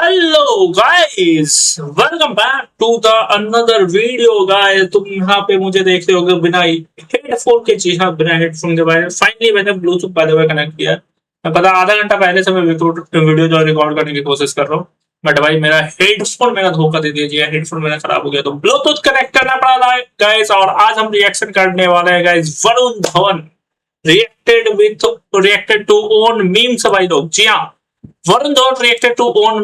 Hello guys, welcome back to the another video guys. तुम यहाँ पे मुझे देखते होगे बिना हेडफोन के। जी हाँ, बिना हेडफोन के। बारे फाइनली मैंने Bluetooth by the way connect किया। मैं पता आधा घंटा पहले से मैं वीडियो जो रिकॉर्ड करने की कोशिश कर रहा हूँ, बट भाई मेरा हेडफोन मेरा धोखा दे दिया। हेडफोन मेरा खराब हो गया तो ब्लूटूथ कनेक्ट करना पड़ा गाइस। और आज हम रिएक्शन करने वाले हैं guys. Varun Dhawan reacted to own memes भाई लोग। जी हाँ, Varun Dhawan reacted to own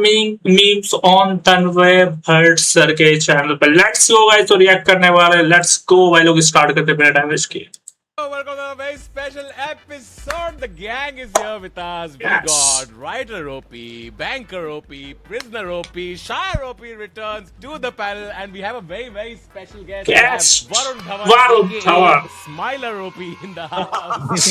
memes on Tanmay Bhatt sir के चैनल पे। लेट्स गो गाइस, तो रिएक्ट करने वाले। लेट्स गो भाई लोग, स्टार्ट करते बिना टाइम वेस्ट किए। Welcome to a very special episode. The gang is here with us. We Yes. got writer OP, banker OP, prisoner OP, Shire OP returns to the panel, and we have a very special guest. Yes. We have Varun Dhawan, Varun aka Dhawan. Smiler OP in the house.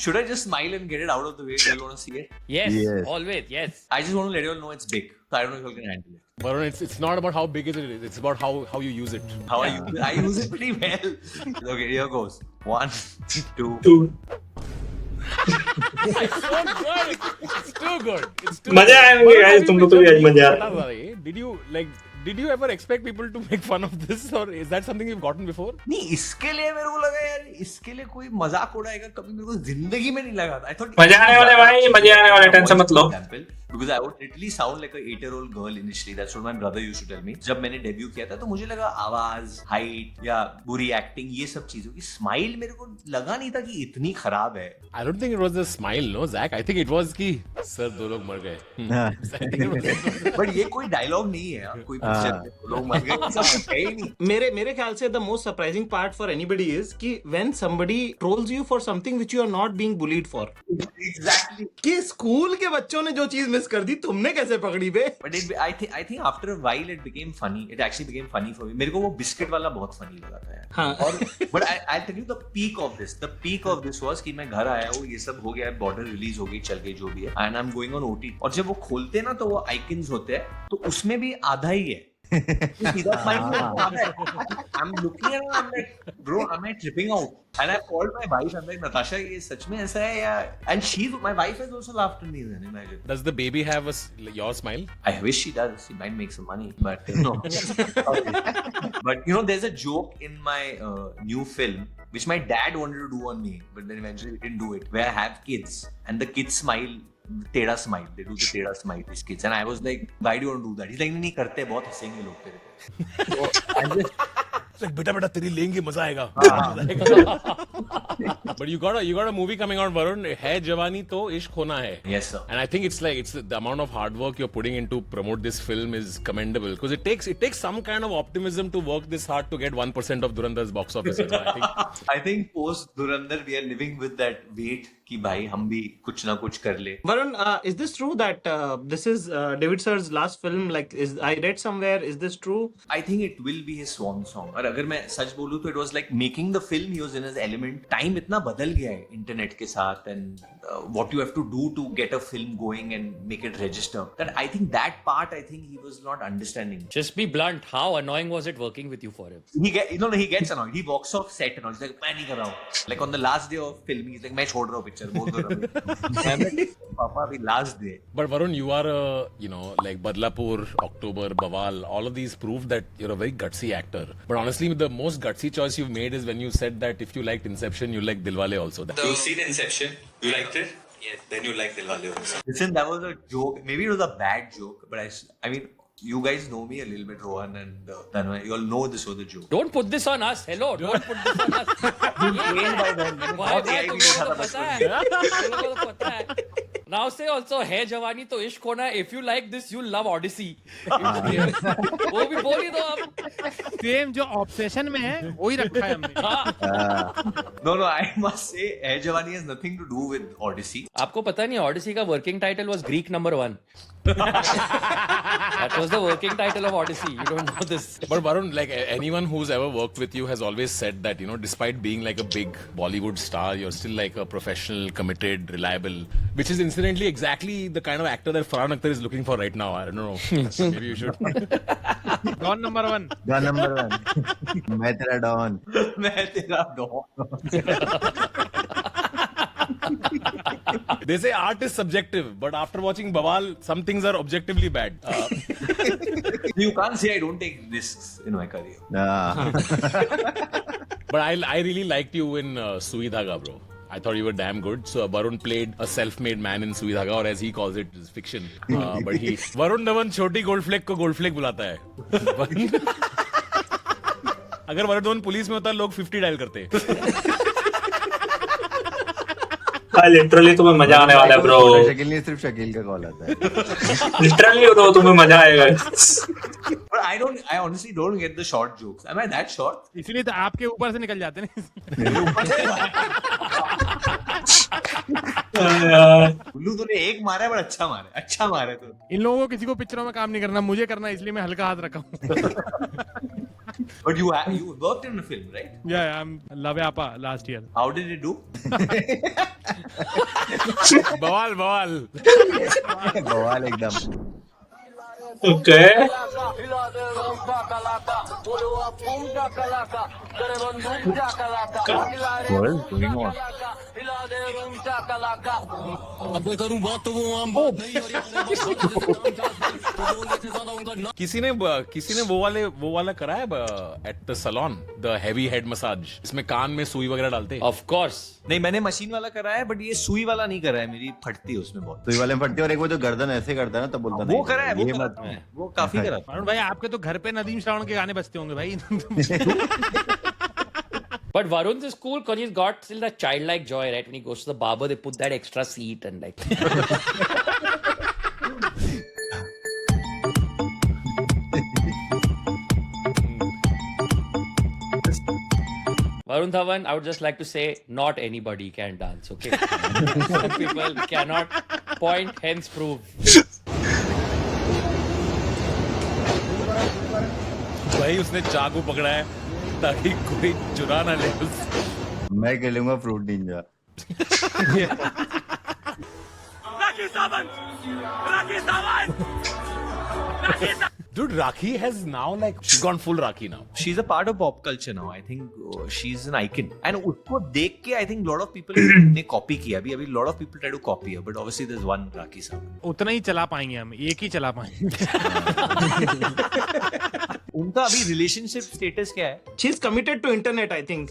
Should I just smile and get it out of the way? Do you want to see it? Yes, Yes. always, yes. I just want to let you all know it's big. So I don't know if you all can handle it. Varun, it's not about how big it is. It's about how you use it. How I use it pretty well. Okay, here goes. 1, 2. Dude, It's so good. It's too good. It's too मजे good. आएंगे Varun, guys, have you तुम लोग को भी been आज मजे आ बता रहा है, Did you ever expect people to make fun of this, or is that something you've gotten before? नहीं, इसके लिए मेरे को लगा यार, इसके लिए कोई मजाक उड़ाएगा कभी मेरे को जिंदगी में नहीं लगा था। I thought मजे आने वाले भाई, मजे आने वाले, टेंशन मत लो। Because I would literally sound like a 8-year-old girl initially. That's what my brother used to tell me. जब मैंने डेब्यू किया था तो मुझे लगा आवाज, हाइट या बुरी एक्टिंग, ये सब चीजों की स्माइल मेरे को लगा नहीं था कि इतनी खराब है। I don't think it was the smile, no, Zach. I think it was कि सर दो लोग मर गए. I think it was- but ये कोई डायलॉग नहीं है यार, कोई पिक्चर में दो लोग मर गए, सब कुछ है ही नहीं। मेरे ख्याल से the most surprising part for anybody is कि when somebody trolls you for something which you are not being bullied for. Exactly. कि स्कूल के बच्चों ने जो चीज मिस कर दी तुमने कैसे पकड़ी बे? But I think after a while it became funny. It actually became funny for me. मेरे को वो बिस्किट वाला बहुत funny लगा था यार। हाँ। और but I'll tell you the peak of this. The peak of this was कि मैं घर आया हूँ, ये सब हो गया है, बॉर्डर रिलीज हो गई, चल गई जो भी है, and I'm going on OT. और जब वो खोलते हैं ना तो वो आइकन्स होते हैं, तो उसमें भी आधा ही है। सीधा smile आधा है। I'm looking at it, I'm like, bro, am I tripping out? And I called my wife. I'm like, Natasha, ये सच में ऐसा है या? And my wife has also laughed at me. Then imagine. Does the baby have your smile? I wish she does. She might make some money, but no. But you know, there's a joke in my new film which my dad wanted to do on me, but then eventually we didn't do it. Where I have kids and the kids smile. Teda smile. They do the Teda smile. These kids, and I was like, "Why do you want to do that?" He's like, "नहीं करते, बहुत हंसेंगे लोग तेरे पे." So I just बेटा तेरी लेंगे मजा आएगा. But you got a movie coming out, Varun. है जवानी तो इश्क होना है. yes sir. And I think it's the amount of hard work you're putting into promote this film is commendable, because it takes some kind of optimism to work this hard to get 1% of Dhurandar's box office. You know, I think post Dhurandhar we are living with that weight कि भाई हम भी कुछ ना कुछ कर ले. Varun, is this true that this is David sir's last film? Like, I read somewhere. Is this true? I think it will be his swan song. और अगर मैं सच बोलूँ तो it was like making the film he was in his element. Time इतना बदल गया है internet के साथ, and what you have to do to get a film going and make it register. That I think that part he was not understanding. Just be blunt. How annoying was it working with you for him? He gets annoyed. He walks off set and all. He's like, मैं नहीं कर रहा हूँ. Like on the last day of filming, he's like, मैं छोड़ रहा हूँ picture. बोल दो ना. I'm like, Papa, अभी last day. but Varun, you are like Badlapur, October, Bawal. All of these prove that you're a very gutsy actor. But honestly, the most gutsy choice you've made is when you said that if you liked Inception, you like Dilwale also. You've seen Inception? You liked it? Yes. Then you like Dilwale also. Listen, that was a joke. Maybe it was a bad joke, but I mean, you guys know me a little bit, Rohan and Tanmay. You all know this was a joke. Don't put this on us. Hello, don't put this on us. Trained by them. Why बहुत AI तुम भी लोगों देखा को था पता बचपन है? में. तुम लोगों को पता है? Now say also है जवानी तो इश्क होना. If you like this, you'll love Odyssey. वो भी बोल ही दो आप. सेम जो ऑब्सेशन में है वही रखा है हमने. No, I must say, Hai Jawani has nothing to do with Odyssey. आपको पता नहीं Odyssey का working title was Greek number 1. That was the working title of Odyssey. You don't know this. But Varun, like anyone who's ever worked with you has always said that, despite being like a big Bollywood star, you're still like a professional, committed, reliable, which is incidentally exactly the kind of actor that Farhan Akhtar is looking for right now. I don't know. Maybe you should. Don number 1. Don number 1. मैं तेरा don. मैं तेरा don. They say art is subjective, but after watching Bawal, some things are objectively bad. You can't say I don't take risks in my career. But I really liked you in Sui Dhaga, bro. I thought you were damn good. So Varun played a self-made man in Sui Dhaga, or as he calls it, is fiction. But Varun Dhawan छोटी gold flake को gold flake बुलाता है. अगर Varun Dhawan police में होता लोग 50 dial करते. Literally तुम्हें मजा आने वाला है ब्रो. शकील नहीं, सिर्फ शकील का कॉल आता है. लिटरली ब्रो तुम्हें मजा आएगा. But I honestly don't get the short jokes. Am I that short? इसलिए तो आपके ऊपर से निकल जाते हैं. उल्लू तूने एक मारा है, बड़ा अच्छा मारा है तू. इन लोगों को किसी को पिक्चरों में काम नहीं करना, मुझे करना है, इसलिए मैं हल्का हाथ रखा हूँ. But you worked in a film, right? Yeah, I'm Love Appa last year. How did it do? बवाल बवाल एकदम. Okay. What is going on? किसी ने वो वाला करा है at the salon, the heavy head massage, इसमें कान में सुई वगैरह डालते हैं. Of course. नहीं, मैंने मशीन वाला करा है, बट ये सुई वाला नहीं करा है. मेरी फटती है उसमें बहुत. सुई वाले में फटती है, और एक वो जो गर्दन ऐसे करता है ना, तब बोलता वो करा है, ये मत. वो काफी करा. वरुण भाई, आपके तो घर पे नदीम श्रावण के गाने बजते होंगे भाई. But Varun's is cool because he's got still that childlike joy, right? When he goes to the barber, they put that extra seat and like. Varun Dhawan, I would just like to say, not anybody can dance, okay? Some people cannot point, hence prove. भाई उसने चाकू पकड़ा है ताकि कोई चुरा ना ले उससे. मैं खेलूंगा fruit Ninja. Dude, Rakhi has now she's gone full Rakhi now. She's a part of pop culture now. I think she's an icon. And उसको देख के I think lot of people ने copy किया. अभी lot of people try to copy her, but obviously there's one Rakhi Sawant. उतना ही चला पाएंगे हम, एक ही चला पाएंगे. उनका अभी relationship status क्या है? She's committed to internet, I think.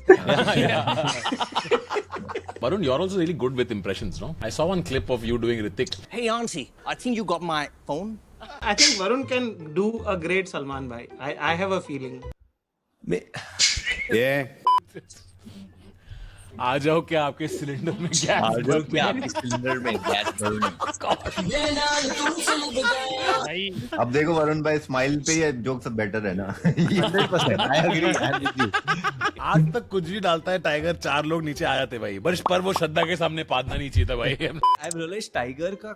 Varun, you're also really good with impressions, no? I saw one clip of you doing Hrithik. Hey auntie, I think you got my phone. I think Varun can do a great Salman bhai. I have a feeling. ये आ जाओ क्या आपके cylinder में gas आपके cylinder में gas भरूंगा. भाई अब देखो वरुण भाई, स्माइल पे ये जोक सब बेटर है ना. 100%. I agree. आज तक कुछ भी डालता है टाइगर, 4 लोग नीचे आ जाते भाई. पर वो श्रद्धा के सामने पादना नहीं चाहिए था भाई. I've realized टाइगर का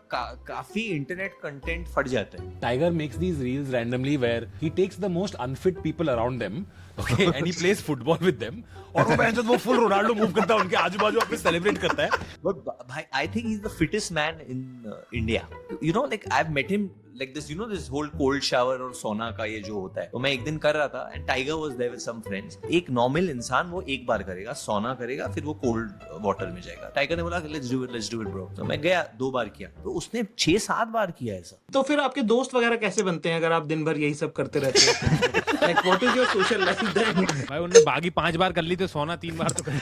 काफी इंटरनेट कंटेंट फट जाता है. Tiger makes these reels randomly where he takes the most unfit people around them, okay, and he plays football with them. और वो फुल रोनाल्डो मूव करता है उनके आजू बाजू, अपने सेलिब्रेट करता है. But I think he's the fittest man in India. You know, like I've met him like this. You know, this whole cold shower और सोना का ये जो होता है, तो मैं एक दिन कर रहा था and Tiger was there with some friends. एक नॉर्मल इंसान वो एक बार करेगा, सोना करेगा, फिर वो कोल्ड वाटर में जाएगा. टाइगर ने बोला let's do it bro. तो मैं गया, 2 बार किया, तो उसने 6-7 बार किया ऐसा. तो फिर आपके दोस्त वगैरह कैसे बनते हैं अगर आप दिन भर यही सब करते रहते हैं? Like what is your social life then? भाई उन्होंने बागी 5 बार कर ली, तो सोना 3 बार तो कर ली.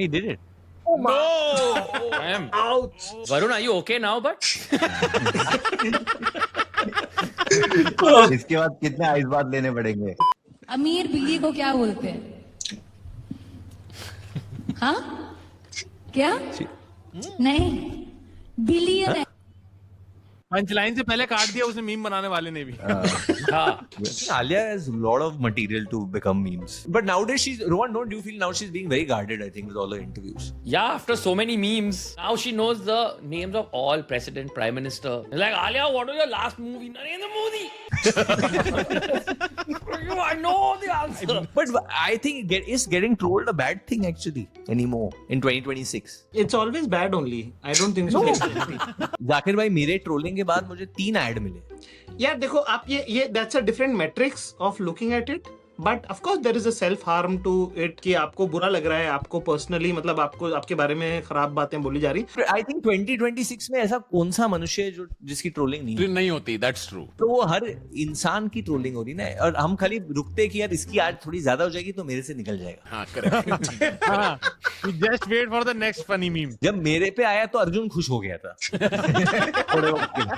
He did it. Damn. Ouch. Varun, are you okay now? But इसके बाद कितने आइस बात लेने पड़ेंगे? अमीर बिल्ली को क्या बोलते हैं? हाँ? क्या? नहीं, बिलियन. पंच लाइन से पहले काट दिया उसे मीम बनाने वाले ने भी. हाँ. Alia has a lot of material to become memes. But nowadays Rohan, don't you feel now she's being very guarded, I think, with all her interviews? Yeah, after so many memes, now she knows the names of all president, prime minister. Like, Alia, what was your last movie? Narendra Modi. I know the answer. But I think is getting trolled a bad thing actually anymore in 2026. It's always bad only. I don't think so. Zakir भाई मेरे trolling के बाद मुझे 3 add मिले. यार देखो आप ये that's a different metrics of looking at it. But of course there is a self harm to it कि आपको बुरा लग रहा है, आपको personally मतलब आपको आपके बारे में खराब बातें बोली जा रही. I think 2026 में ऐसा कौन सा मनुष्य है जो जिसकी ट्रोलिंग नहीं होती. That's true. तो वो हर इंसान की ट्रोलिंग हो रही ना, और हम खाली रुकते कि यार इसकी आज थोड़ी ज्यादा हो जाएगी तो मेरे से निकल जाएगा. हाँ, correct. हाँ. You just wait for the next funny meme. जब मेरे पे आया तो अर्जुन खुश हो गया था. थोड़े वक्त के लिए.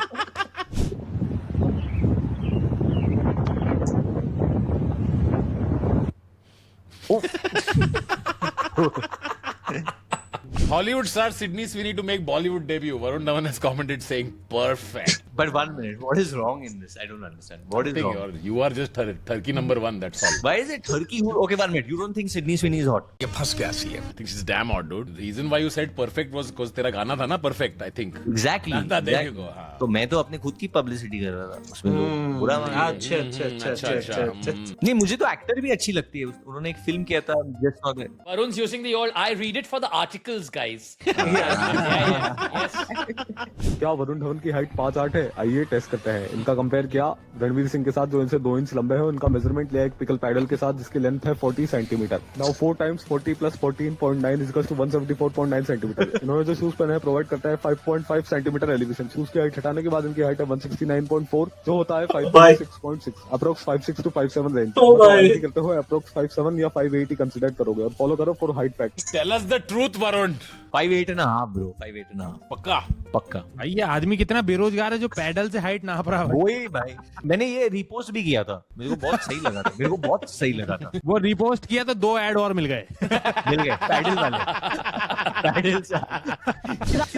Hollywood star Sydney Sweeney to make Bollywood debut. Varun Dhawan has commented saying, perfect. But 1 minute, what is wrong in this? I don't understand. What is wrong? You are just Turkey number 1, that's all. Why is it Turkey? Okay, 1 minute. You don't think Sydney Sweeney is hot? I think she's damn hot, dude. The reason why you said perfect was because तेरा गाना था ना perfect, I think. Exactly. There you go. हाँ. तो मैं तो अपने खुद की पब्लिसिटी कर रहा था. उसमें तो बुरा माना. अच्छा. नहीं, मुझे तो एक्टर भी अच्छी लगती है. उन्होंने एक फिल्म किया था Just Not That. Varun's using the old, I read it for the articles, guys. Yes. क्या वरुण धवन की हाइट 5'8" है? आइए टेस्ट करते हैं. इनका कंपेयर किया रणवीर सिंह के साथ जो इनसे 2 इंच लंबे हैं. उनका मेजरमेंट लिया एक पिकल पैडल के साथ जिसकी लेंथ है 40 centimetre. Now 4 times 40 plus 14.9 is equal to 174.9 centimetre. इन्होंने जो शूज पहने हैं प्रोवाइड करता है 5.5 सेंटीमीटर एलिवेशन. शूज की हाइट हटाने के बाद इनकी हाइट है 169.4 जो होता है 5.6. Approx 5'6 to 5'7 range. करते हुए अप्रोक्स 5'7 या 5'8 ही कंसीडर करोगे. और फॉलो करो for height fact. Tell us the truth, Varun. 5'8.5 bro. 5'8.5. पक्का. भाई ये आदमी कितना बेरोजगार है जो पैडल से हाइट नाप रहा है. वही भाई. मैंने ये रिपोस्ट भी किया था. मेरे को बहुत सही लगा था. वो रिपोस्ट किया तो 2 ऐड और मिल गए. पैडल वाले. पैडल से.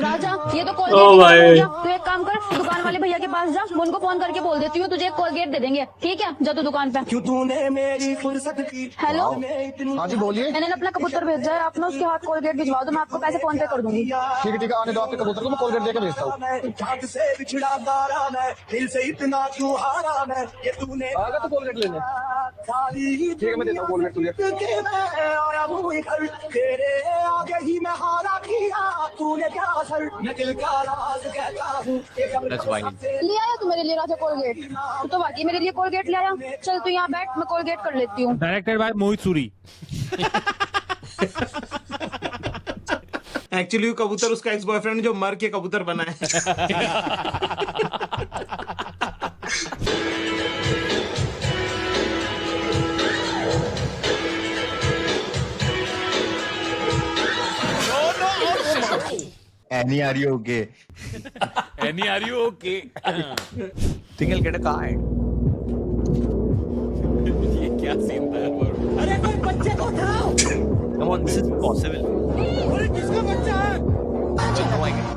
राजा ये तो ओ कोलगेट भाई। तू एक काम कर, दुकान वाले भैया के पास जा, उनको फोन करके बोल देती हूँ तुझे एक कोलगेट दे देंगे. ठीक है, जा तू दुकान पे. क्यों तूने मेरी फुर्सत की. हेलो. हाँ जी बोलिए. मैंने अपना कबूतर भेजा है, आप ना उसके हाथ कोलगेट भिजवा दो, मैं आपको पैसे फोन पे कर दूंगी. ठीक है आने दो, आपके कबूतर को मैं कोलगेट देकर भेजता हूँ. आगा तो कोलगेट लेने. ठीक है मैं देता हूँ कोलगेट तुझे. That's why. ले आया तू मेरे लिए राजा कोलगेट. तू तो वाकई मेरे लिए कोलगेट ले आया. चल तू यहाँ बैठ, मैं कोलगेट कर लेती हूँ. Directed by Mohit Suri. Actually कबूतर उसका एक्स बॉयफ्रेंड जो मर के कबूतर बना है. Annie, are you okay? Annie, are you okay? Think I'll get a card. ये क्या सीन था यार Varun? अरे कोई बच्चे को उठाओ. Come on, this is possible. अरे किसका बच्चा है. No, I can.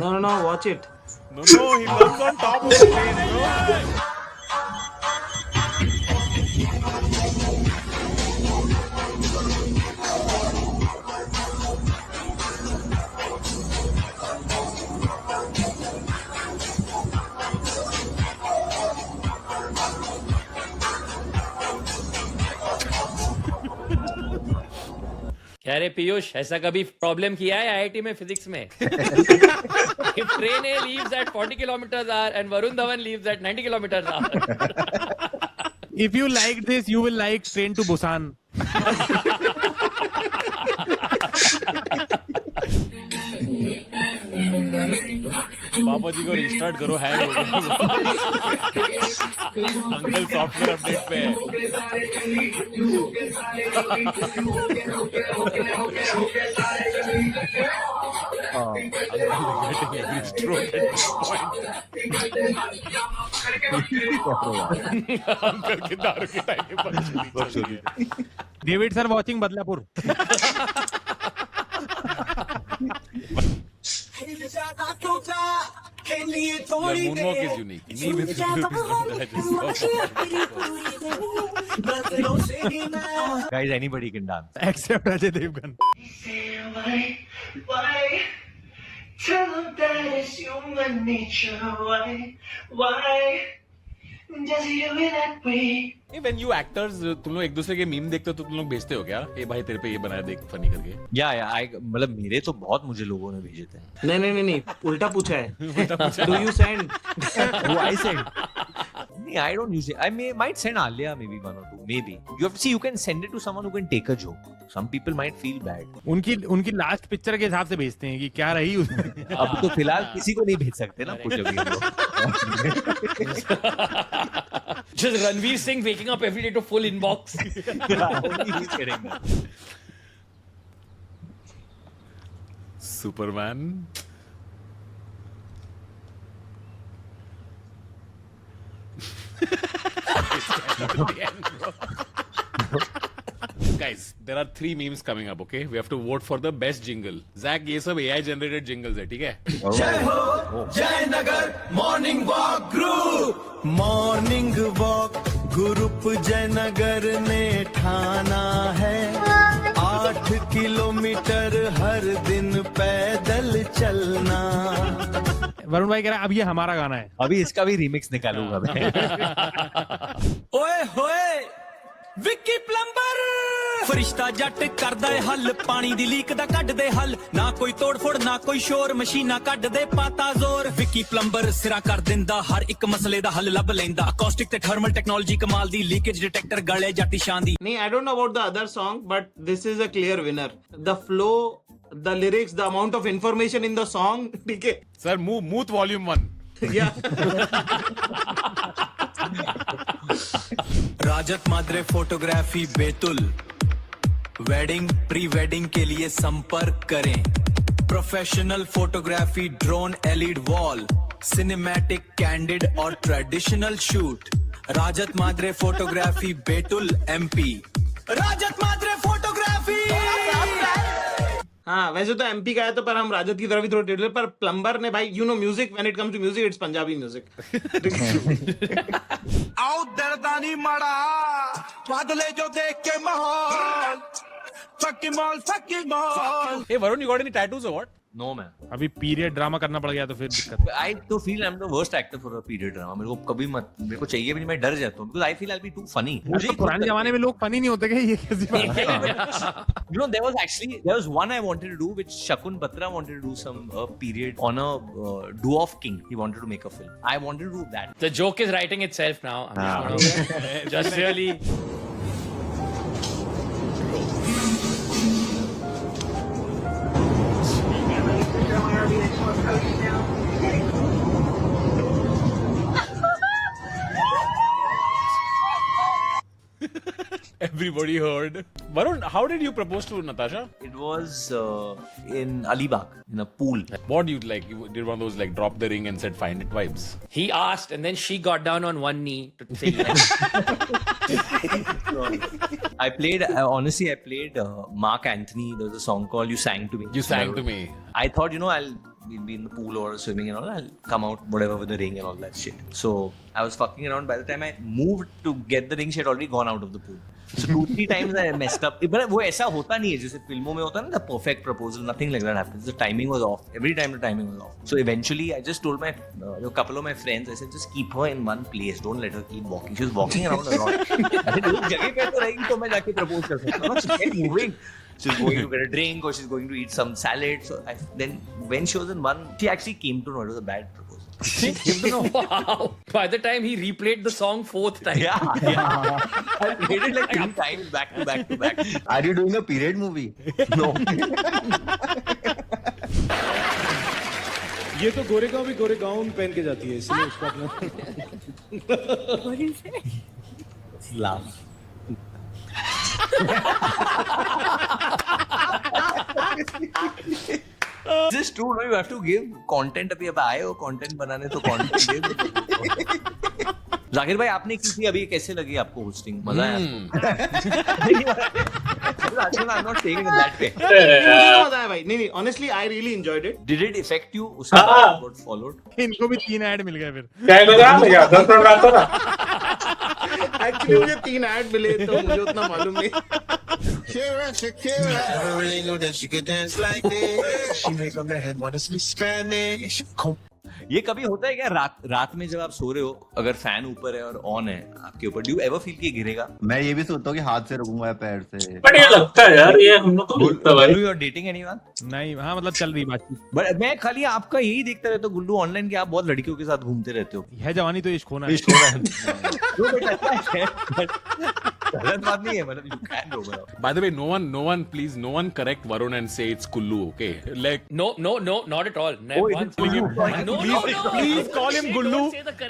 No, watch it. No, he lands on top of the plane. No. अरे पीयूष, ऐसा कभी प्रॉब्लम किया है आईआईटी में फिजिक्स में? If train A leaves at 40 km/h and Varun Dhawan leaves at 90 km/h. If you like this, you will like Train to Busan. पापा जी को restart करो, हैंग हो गया. अंकल सॉफ्टवेयर अपडेट पे है. अंकल के दारू की टाइम पर David sir watching Badlapur. Your moonwalk is unique. Knee with Guys, anybody can dance. Except Ajay Devgan. Tell them that it's human nature. Why does he do it that way? When you actors, तुम लोग एक दूसरे के meme देखते हो तो तुम लोग भेजते हो क्या? ये भाई तेरे पे ये बनाया देख फनी करके. मतलब मेरे तो बहुत मुझे लोगों ने भेजे थे. नहीं उल्टा पूछा है. Do you send? Who I send? I don't use it. I might send Alia maybe one or two. Maybe. You have to see, you can send it to someone who can take a joke. Some people might feel bad. उनकी last picture के हिसाब से भेजते हैं कि क्या रही उसमें. अब तो फिलहाल किसी को नहीं भेज सकते ना कुछ अभी हम लोग. Just Ranveer Singh waking up every day to full inbox. Only he's getting that. Superman. Guys, there are 3 memes coming up, okay? We have to vote for the best jingle. Zach, ये सब AI generated jingles है, ठीक है? जय हो Jaynagar morning walk group. Morning walk group Jaynagar ने ठाना है 8 किलोमीटर हर दिन पैदल चलना. वरुण भाई कह रहा है अब ये हमारा गाना है. अभी इसका भी रीमिक्स निकालूंगा मैं. ओए होए विक्की प्लंबर फरिश्ता जट करदा है हल पानी दी लीक दा कढ दे हल ना कोई तोड़ फोड़ ना कोई शोर मशीना कढ दे पाता जोर विक्की प्लंबर सिरा कर दिंदा हर एक मसले दा हल लभ लैंदा अकॉस्टिक ते थर्मल टेक्नोलॉजी कमाल दी लीकेज डिटेक्टर गले जाती शान दी. नहीं, I don't know about the other song, but this is a clear winner. The flow, the lyrics, the amount of information in the song. ठीक है. Sir, Mooth Volume 1. Yeah. Rajat Madre photography Betul wedding pre wedding के लिए संपर्क करें. Professional photography drone LED wall cinematic candid और traditional shoot. Rajat Madre photography Betul MP. Rajat Madre photography. हाँ, वैसे तो एमपी का है तो पर हम राजद की तरफ ही थोड़ा टेढ़े, पर प्लम्बर ने भाई music, when it comes to music it's Punjabi music. आओ दर्दानी मड़ा बादले जो देख के माहौल फकी मॉल. Hey, Varun, you got any tattoos or what? No man. अभी पीरियड ड्रामा करना पड़ गया तो फिर दिक्कत. I तो feel I'm the worst actor for a period drama. मेरे को कभी मेरे को चाहिए भी नहीं, मैं डर जाता हूँ because I feel I'll be too funny. तो पुराने जमाने में लोग फनी नहीं होते क्या? ये कैसी बात है? You know, there was one I wanted to do which Shakun Batra wanted to do some period on a do-off king. He wanted to make a film. I wanted to do that. The joke is writing itself now. Just really. Everybody heard. Varun, how did you propose to Natasha? It was in Alibag in a pool. What do you like? You did one of those like drop the ring and said find it vibes. He asked and then she got down on one knee to say yes. I played Mark Anthony. There was a song called You Sang to Me. You sang to me. I thought, I'll be in the pool or swimming and all. I'll come out whatever with the ring and all that shit. So I was fucking around. By the time I moved to get the ring, she had already gone out of the pool. So 2-3 times I messed up. But वो ऐसा होता नहीं है जैसे फिल्मों में होता है ना, the perfect proposal. Nothing like that happens. The timing was off. Every time the timing was off. So eventually I just told a couple of my friends, I said, just keep her in one place. Don't let her keep walking. She was walking around a lot. I said, एक जगह पे तो रहेगी तो मैं जाके propose कर सकता हूँ. She's get moving. She's going to get a drink or she's going to eat some salad. So then when she was in one, she actually came to know it was a bad proposal. She came to know. Wow. By the time he replayed the song 4th time. Yeah. I played it like 3 times back to back to back. Are you doing a period movie? No. ये तो गोरेगांव भी गोरेगांव पहन के जाती है, इसलिए उसका अपना Laugh. This is true, no? You have to give content. अभी अब आए हो content बनाने तो content दे दो. जाकिर भाई आपने की थी अभी, कैसे लगी आपको होस्टिंग? मजा आया? I'm not saying it in that way. मुझे मजा आया भाई। नहीं, honestly I really enjoyed it. Did it affect you? उसके हाँ। बाद what followed? इनको भी 3 ऐड मिल गए फिर। क्या लगा भैया 10 मिनट आता ना। Actually मुझे 3 ऐड मिले तो मुझे उतना मालूम नहीं। ये कभी होता है क्या रात में जब आप सो रहे हो, अगर फैन ऊपर है और ऑन है आपके ऊपर, डू यू एवर फील कि गिरेगा? मैं ये भी सोचता हूँ कि हाथ से रखूंगा या पैर से। बट ये लगता है यार, ये हम लोग को लगता है भाई। गुल्लू, यू आर डेटिंग एनीवन? नहीं, हाँ मतलब चल रही बातचीत। बट मैं खाली आपका यही देखता रहता हूँ गुल्लू ऑनलाइन, कि आप बहुत लड़कियों के साथ घूमते रहते हो। है जवानी तो इश्क होना है। इश्क होना है। जो बेटा अच्छा है, गलत बात नहीं है, मतलब you can go bro. By the way, no one, please, no one correct Varun and say it's Kullu, okay? Like, No, not at all. Never Oh, once. it is Kullu. No. please call him Gullu.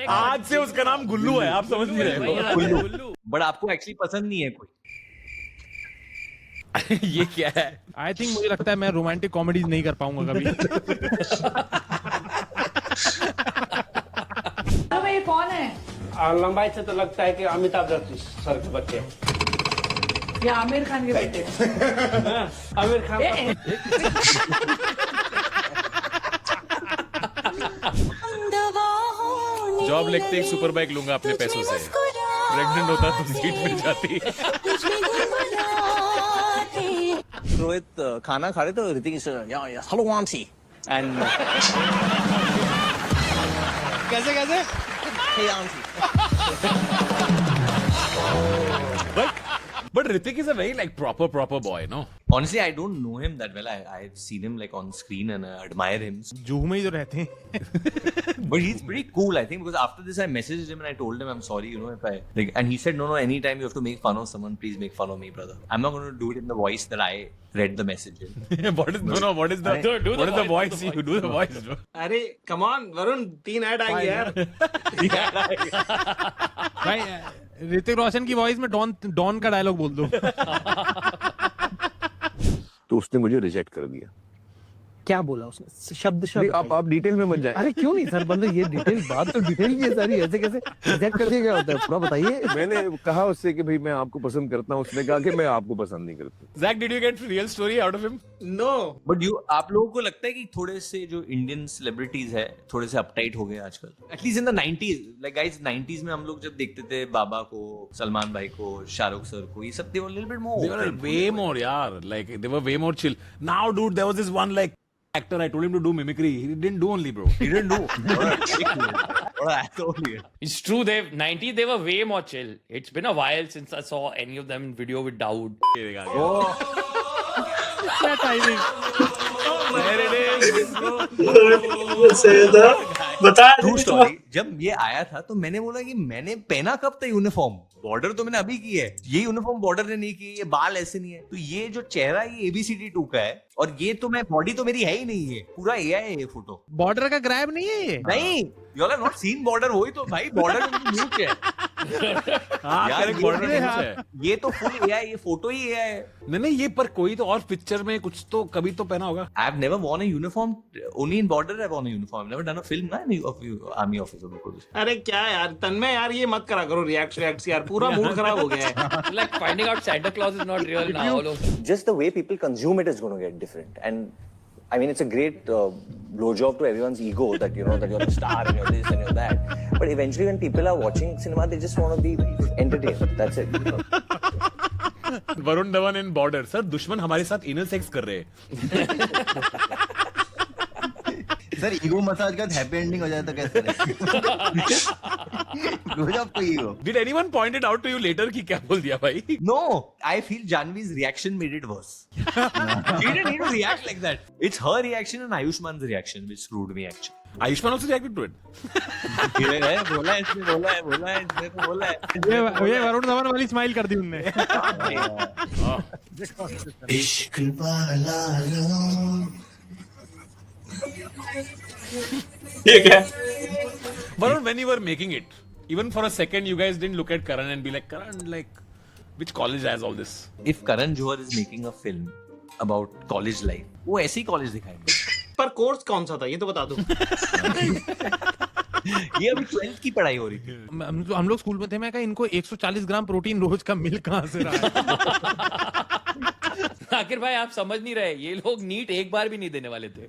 आज से उसका नाम गुल्लू है, आप समझ नहीं रहे हो? गुल्लू। बट आपको एक्चुअली पसंद नहीं है कोई? ये क्या है? आई थिंक मुझे लगता है मैं रोमांटिक कॉमेडीज नहीं कर पाऊंगा कभी। भाई कौन है? लंबाई से तो लगता है कि अमिताभ बच्चन सर के बच्चे, या आमिर खान के बेटे? आमिर खान। जॉब लगते एक सुपर बाइक लूंगा अपने पैसों से। प्रेग्नेंट होता तो सीट मिल जाती। रोहित खाना खा रहे तो ऋतिक हेलो वांसी एंड कैसे But Hrithik is a very like proper boy, no? Honestly, I don't know him that well. I've seen him like on screen and I admire him. Juhu में ही तो रहते हैं। But he's pretty cool, I think, because after this I messaged him and I told him I'm sorry, you know, if I like, and he said no, anytime you have to make fun of someone, please make fun of me, brother. I'm not going to do it in the voice that I read the message in. What is the voice? You do the voice, bro. अरे come on Varun, 3 add आएंगे यार। भाई ऋतिक रोशन की voice में don का dialogue बोल दो। तो उसने मुझे रिजेक्ट कर दिया। क्या बोला उसने? शब्द आप डिटेल में मत जाए। अरे क्यों नहीं सर, मतलब ये डिटेल बात तो डिटेल की है सारी, ऐसे कैसे रिजेक्ट कर दिया? क्या होता है पूरा बताइए। मैंने कहा उससे कि भाई मैं आपको पसंद करता हूँ, उसने कहा कि मैं आपको पसंद नहीं करता। Zach, did you get real story out of him? No. But आप लोगों को लगता है कि थोड़े से जो इंडियन सेलिब्रिटीज है थोड़े से अपटाइट हो गए आजकल? At least in the 90s, like guys 90s में हम लोग जब देखते थे बाबा को, सलमान भाई को, शाहरुख सर को, ये सब they were a little bit more They were way more, yaar. Like they were way more chill. Now, dude, there was this one like actor. I told him to do mimicry. He didn't do only, bro. He didn't do. It's true. 90s they were way more chill. It's been a while since I saw any of them in video with Dawood. क्या timing. बता True story. जब ये आया था तो मैंने बोला कि मैंने पहना कब था यूनिफॉर्म? बॉर्डर तो मैंने अभी की है, ये यूनिफॉर्म बॉर्डर ने नहीं की, ये बाल ऐसे नहीं है, तो ये जो चेहरा ये ABCD2 का है, और ये तो मैं बॉडी तो मेरी है ही नहीं है, पूरा AI है ये फोटो। बॉर्डर का ग्रैब नहीं है ये। नहीं, you all have not seen border, वही तो भाई बॉर्डर में म्यूट है। यार border में कुछ है। ये तो फुल AI, ये फोटो ही AI है। नहीं, ये पर कोई तो और पिक्चर में कुछ तो कभी तो पहना होगा। I've never worn a uniform. Only in border I've worn a uniform. I've never done a film ना any of you army officer को कुछ। अरे क्या यार तन्मय यार, ये मत करा करो रिएक्ट यार, पूरा मूड खराब हो गया है। Like finding out Santa Claus is not real now. Just the way people consume it is going to get different, and I mean it's a great blowjob to everyone's ego that you know that you're a star and you're this and you're that, but eventually when people are watching cinema they just want to be entertained. That's it. Varun Dhawan in border. Sir दुश्मन हमारे साथ inner sex कर रहे हैं। Sir ego massage का happy ending हो जाए तो कैसे आपको ego? Did anyone point it out to you later कि क्या बोल दिया भाई? No, I feel Janvi's reaction made it worse. She didn't need to react like that. It's her reaction and Ayushman's reaction which screwed me actually. Ayushman also reacted to it. बोला है इसने तो बोला है। ये वरुण धवन वाली स्माइल कर दी उनने। इश्क वाला ये क्या? Varun, when you were making it, even for a second, you guys didn't look at Karan and be like, Karan, like, which college has all this? If Karan Johar is making a film about college life, वो ऐसी college दिखाएंगे। पर course कौन सा था ये तो बता दो। ये अभी 12th की पढ़ाई हो रही थी। हम लोग स्कूल में थे, मैं कहा इनको 140 ग्राम प्रोटीन रोज का मिल कहाँ से रहा है? आखिर भाई आप समझ नहीं रहे, ये लोग नीट एक बार भी नहीं देने वाले थे।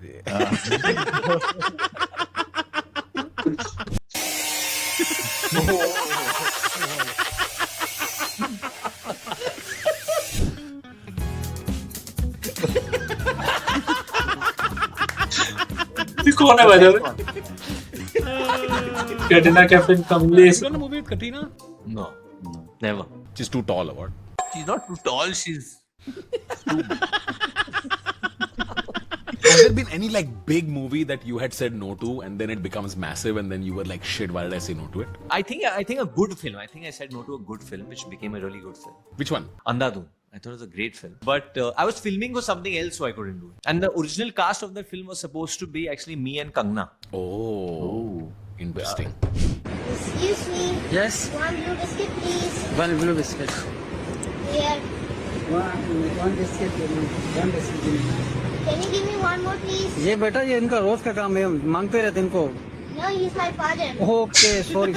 ये कौन है by the way? Katrina Kaif Kamlesh You done a movie with Katrina? No, never. She's too tall, or what? She's not too tall. She's Has there been any like big movie that you had said no to and then it becomes massive and then you were like, shit, why did I say no to it? I think a good film. I think I said no to a good film, which became a really good film. Which one? Andhadhun. I thought it was a great film. But I was filming for something else, so I couldn't do it. And the original cast of the film was supposed to be actually me and Kangna. Oh, interesting. Excuse me. Yes. One blue biscuit, please. One blue biscuit. Here. One biscuit. Can you give me one more, please? ये बेटा ये इनका रोज का काम है, मांगते रहते इनको. No, he's my father. Okay, sorry.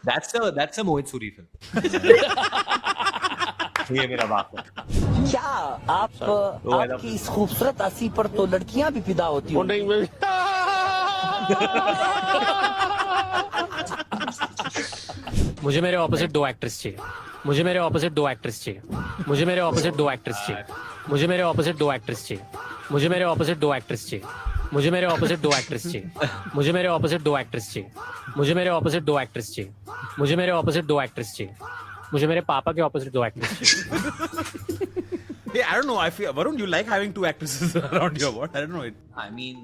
That's a Mohit Suri film. ये मेरा बाप है. क्या आप आपकी इस खूबसूरत हंसी पर तो लड़कियां भी फिदा होती होंगी. मुझे मेरे ऑपोजिट दो एक्ट्रेस चाहिए. मुझे मेरे ऑपोजिट दो एक्ट्रेस चाहिए. मुझे मेरे ऑपोजिट दो एक्ट्रेस चाहिए. मुझे मेरे ऑपोजिट दो एक्ट्रेस चाहिए. मुझे मेरे ऑपोजिट दो एक्ट्रेस चाहिए. मुझे मेरे ऑपोजिट दो एक्ट्रेस चाहिए. मुझे मेरे ऑपोजिट दो एक्ट्रेस चाहिए. मुझे मेरे ऑपोजिट दो एक्ट्रेस चाहिए. मुझे मेरे ऑपोजिट दो एक्ट्रेस चाहिए. मुझे मेरे पापा के ऑपोजिट दो एक्ट्रेस चाहिए. Hey, I don't know. I feel Varun, you like having two actresses around your what? I don't know it. I mean,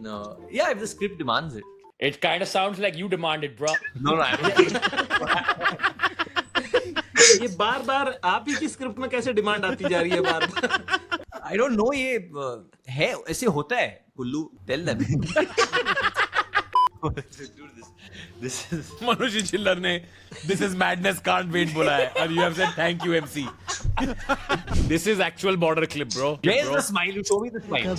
yeah, if the script demands it. It kind of sounds like you demanded, bro. No, ये बार बार आप ही की script में कैसे demand आती जा रही है बार बार? I don't know. ये है ऐसे होता है. Kullu, tell them. Dude, this is Manushi Chillar ने this is madness can't wait बोला है and you have said thank you MC. This is actual border clip, bro. Where's the smile? You show me the smile.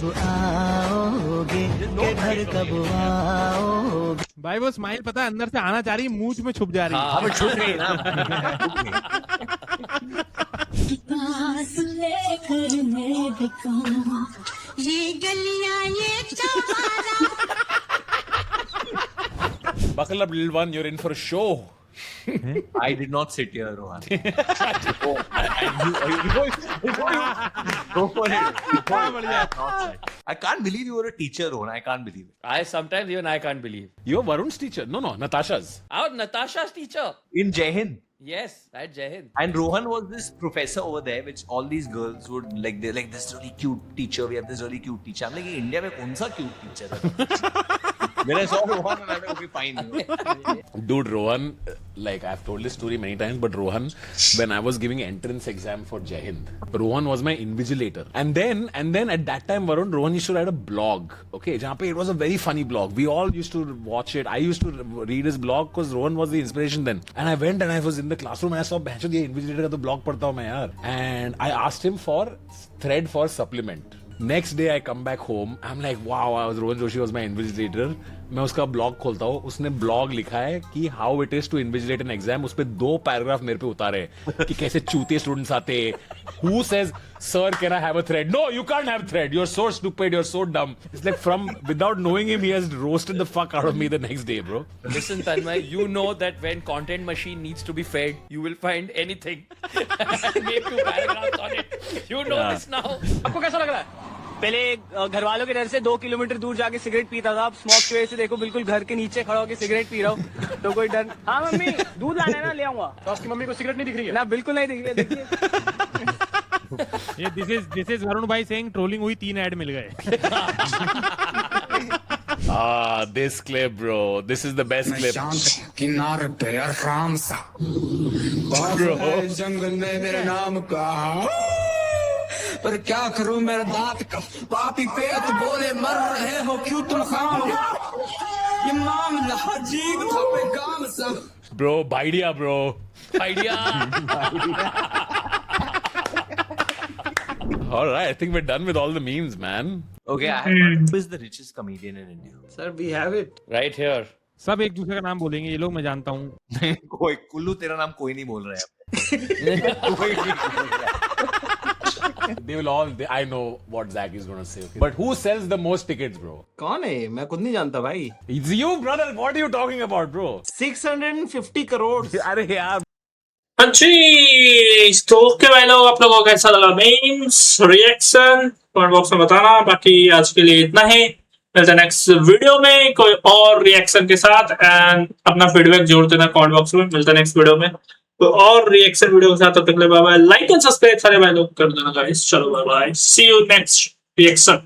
भाई वो smile पता है अंदर से आना चाह रही, मुंह में छुप जा रही. हाँ, मैं छुप गई ना. ये गलियां ये चौबारा. Buckle up, little one. You're in for a show. I did not sit here, Rohan. Go for it. I can't believe you were a teacher, Rohan. I can't believe it. Sometimes even I can't believe. You're Varun's teacher. No, Natasha's. Our Natasha's teacher. In Jai Hind. Yes, at Jai Hind. And Rohan was this professor over there, which all these girls would like. They're like, this really cute teacher. We have this really cute teacher. I'm like, India में कौन सा cute teacher है? When I saw Rohan, and I'm like, okay, fine. Dude, Rohan, like I've told this story many times, but Rohan, when I was giving entrance exam for Jai Hind, Rohan was my invigilator. And then at that time, Varun, Rohan used to write a blog. Okay, जहाँ पे it was a very funny blog. We all used to watch it. I used to read his blog because Rohan was the inspiration then. And I went and I was in the classroom and I saw, बहनचोद ये invigilator का तो blog पढ़ता हूँ मैं यार. And I asked him for thread for supplement. Next day I come back home. I'm like, wow, Rohan Joshi was my invigilator. मैं उसका blog खोलता हूँ. उसने ब्लॉग लिखा है कि how it is to invigilate an exam. उस पे 2 पैराग्राफ मेरे पे उतारे कि कैसे चूते स्टूडेंट्स आते. Who says, sir, can I have a thread? No, you can't have thread. You're so stupid. You're so dumb. It's like without knowing him, he has roasted the fuck out of me the next day, bro. Listen, Tanmay, you know that when content machine needs to be fed, you will find anything. Make 2 paragraphs on it. You know this now. आपको कैसा लग रहा है? पहले घर वालों के डर से 2 किलोमीटर दूर जाके सिगरेट पीता था. अब स्मोक की वजह से देखो बिल्कुल घर के नीचे खड़ा होकर सिगरेट पी रहा हूँ. तो कोई डर. हाँ मम्मी दूध लाना है ना, ले आऊंगा. तो आपकी मम्मी को सिगरेट नहीं दिख रही है ना? बिल्कुल नहीं दिख रही है. देखिए ये दिस इज वरुण भाई सेइंग ट्रोलिंग हुई, 3 ऐड मिल गए. This clip, bro. This is the best clip. किनारे पे आराम सा जंगल में मेरे नाम का, पर क्या करूं मेरे दांत का. पापी पेट बोले मर रहे हो क्यों तुम खाम. ये मामला अजीब था पैगाम सा. Bro, idea, bro. Idea. All right, I think we're done with all the memes, man. Okay, I have one. Who is the richest comedian in India? Sir, we have it. Right here. सब एक दूसरे का नाम बोलेंगे ये लोग, मैं जानता हूँ. कोई कुल्लू तेरा नाम कोई नहीं बोल रहा है. कोई नहीं बोल रहा है. They will all. I know what Zach is going to say. Okay? But who sells the most tickets, bro? कौन है? मैं खुद नहीं जानता भाई. It's you, brother. What are you talking about, bro? 650 crore. अरे यार. हाँ जी, तो ओके भाई लोग, आप लोगों को कैसा लगा मीम्स रिएक्शन कमेंट बॉक्स में बताना. बाकी आज के लिए इतना ही, मिलते हैं नेक्स्ट वीडियो में कोई और रिएक्शन के साथ. एंड अपना फीडबैक जोड़ देना कमेंट बॉक्स में. मिलते हैं नेक्स्ट वीडियो में तो और रिएक्शन वीडियो के साथ. तब तक ले bye bye. Like and subscribe सारे भाई लोग कर देना गाइस. चलो bye bye, see you next reaction.